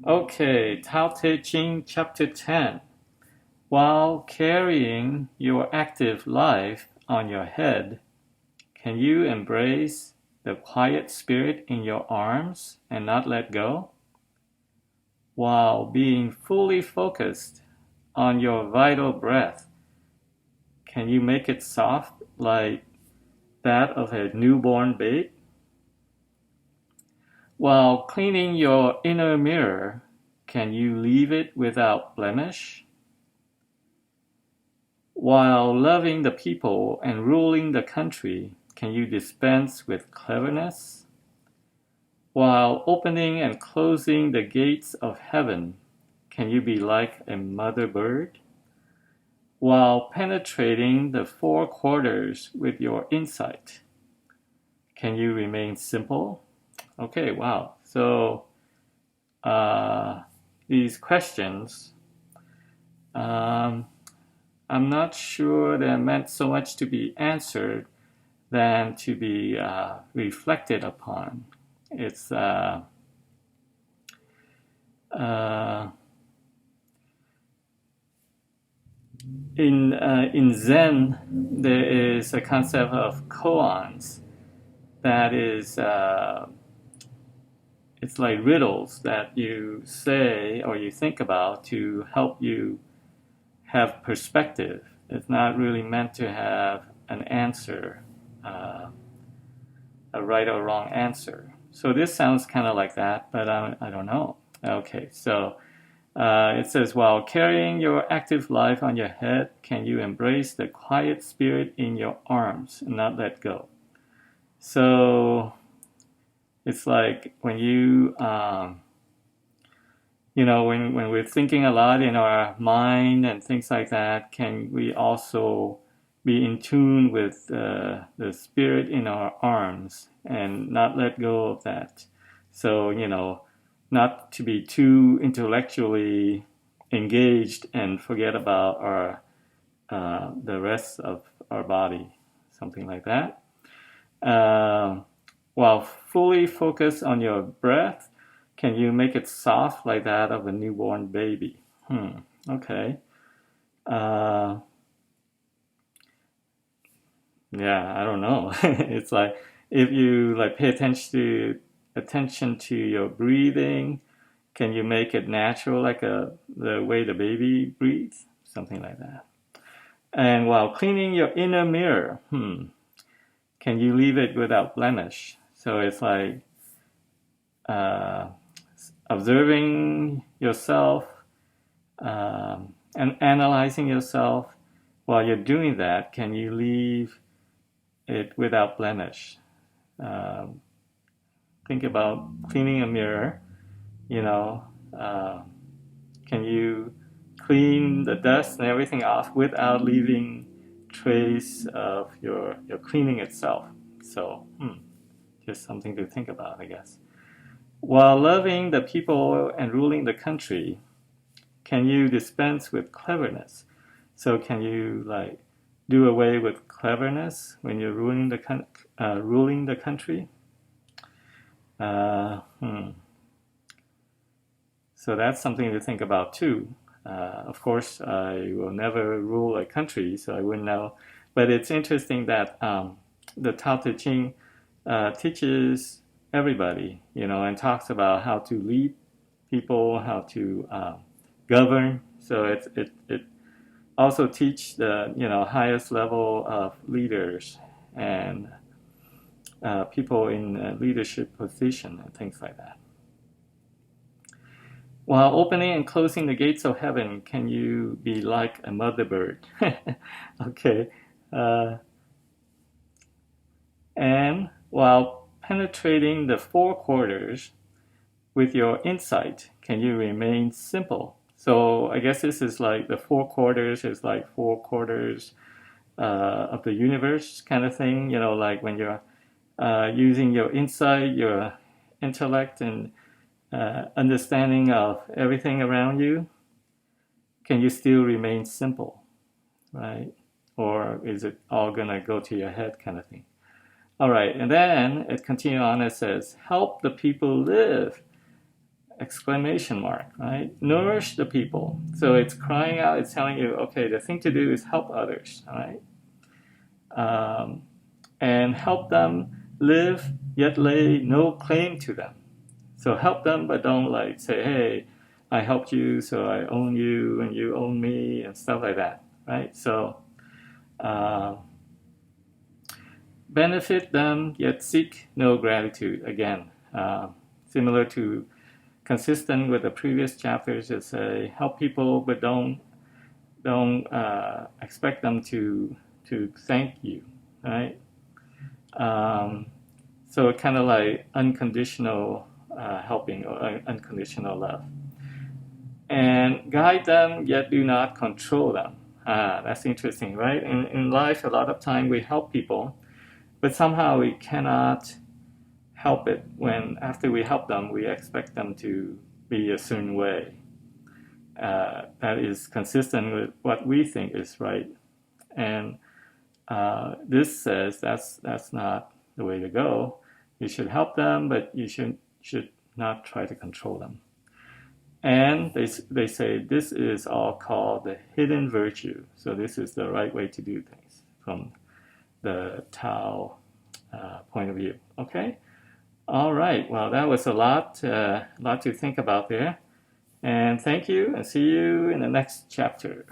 Okay, Tao Te Ching, Chapter 10. While carrying your active life on your head, can you embrace the quiet spirit in your arms and not let go? While being fully focused on your vital breath, can you make it soft like that of a newborn babe? While cleaning your inner mirror, can you leave it without blemish? While loving the people and ruling the country, can you dispense with cleverness? While opening and closing the gates of heaven, can you be like a mother bird? While penetrating the four quarters with your insight, can you remain simple? Okay, wow. So uh, these questions, um, I'm not sure they're meant so much to be answered than to be reflected upon. It's uh, in Zen there is a concept of koans that is it's like riddles that you say or you think about to help you have perspective. It's not really meant to have an answer, uh, a right or wrong answer. So this sounds kind of like that, but I don't know. Okay, so it says, while carrying your active life on your head, can you embrace the quiet spirit in your arms and not let go? So it's like when when we're thinking a lot in our mind and things like that, can we also be in tune with the spirit in our arms and not let go of that? So, not to be too intellectually engaged and forget about our the rest of our body, something like that. Um, while fully focused on your breath, can you make it soft like that of a newborn baby? Okay. Uh, yeah, I don't know. It's like if you like pay attention to your breathing, can you make it natural like the way the baby breathes? Something like that. And while cleaning your inner mirror, can you leave it without blemish? So it's like uh, observing yourself and analyzing yourself. While you're doing that, can you leave it without blemish? Um, think about cleaning a mirror. You know, uh, can you clean the dust and everything off without leaving trace of your cleaning itself? So, just something to think about, I guess. While loving the people and ruling the country, can you dispense with cleverness? So can you like do away with cleverness when you're ruling the country? Uh, hmm. So that's something to think about too. Of course, I will never rule a country, so I wouldn't know. But it's interesting that the Tao Te Ching teaches everybody, and talks about how to lead people, how to govern. So it also teach the highest level of leaders and people in leadership position and things like that. While opening and closing the gates of heaven, can you be like a mother bird? Okay. Uh, and while penetrating the four quarters with your insight, can you remain simple? So I guess this is like the four quarters is like four quarters of the universe kind of thing. Like when you're using your insight, your intellect, and understanding of everything around you, can you still remain simple, right? Or is it all gonna go to your head kind of thing? All right, and then it continues on. It says, "Help the people live." exclamation mark, right? Nourish the people. So it's crying out, it's telling you, okay, the thing to do is help others, all right? And help them live, yet lay no claim to them. So help them, but don't like say, hey, I helped you, so I own you, and you own me, and stuff like that, right? So benefit them, yet seek no gratitude. Again, similar to consistent with the previous chapters, it's a help people, but don't expect them to thank you, right? So kind of like unconditional helping or unconditional love. And guide them, yet do not control them. That's interesting, right? In life, a lot of time we help people, but somehow we cannot help it when after we help them, we expect them to be a certain way. That is consistent with what we think is right. And this says that's not the way to go. You should help them, but you should not try to control them. And they say this is all called the hidden virtue. So this is the right way to do things from the Tao point of view. Okay? All right. Well, that was a lot to think about there. And thank you, and see you in the next chapter.